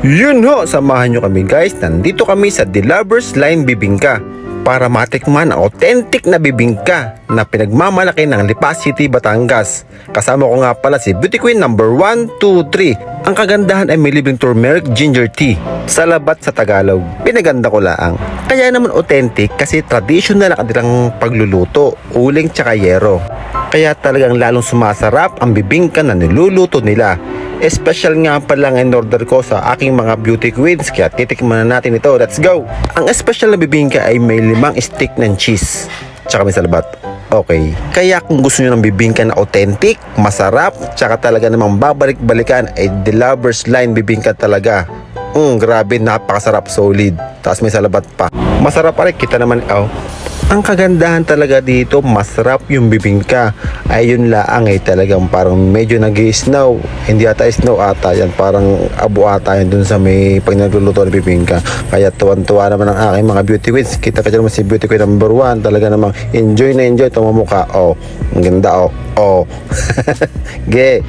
Yun ho, samahan nyo kami guys. Nandito kami sa The Lovers Line Bibingka para matikman ang authentic na bibingka na pinagmamalaki ng Lipa City, Batangas. Kasama ko nga pala si Beauty Queen number 1, 2, 3. Ang kagandahan ay may libreng turmeric ginger tea sa labat sa Tagalog. Pinaganda ko laang. Kaya naman authentic kasi traditional ang kanilang pagluluto, uling tsaka yero. Kaya talagang lalong sumasarap ang bibingka na niluluto nila. Special nga pala ang in-order ko sa aking mga beauty queens, kaya titikman na natin ito. Let's go! Ang special na bibingka ay may 5 stick ng cheese tsaka may salabat. Okay. Kaya kung gusto nyo ng bibingka na authentic, masarap, tsaka talaga namang babalik-balikan ay The Lovers Line Bibingka talaga. Grabe, napakasarap, solid. Tapos may salabat pa. Masarap pa rin, kita naman. Ang kagandahan talaga dito, masarap yung bibingka. Ayun laang talagang parang medyo nag-i-snow. Hindi ata snow ata yan, parang abo ata yan dun sa may pag nagluluto ng bibingka. Kaya tuwan-tuwa naman ang aking mga beauty queens. Kita ka dyan naman si beauty queen number 1. Talaga namang enjoy na enjoy itong mukha. Ang ganda. Ge.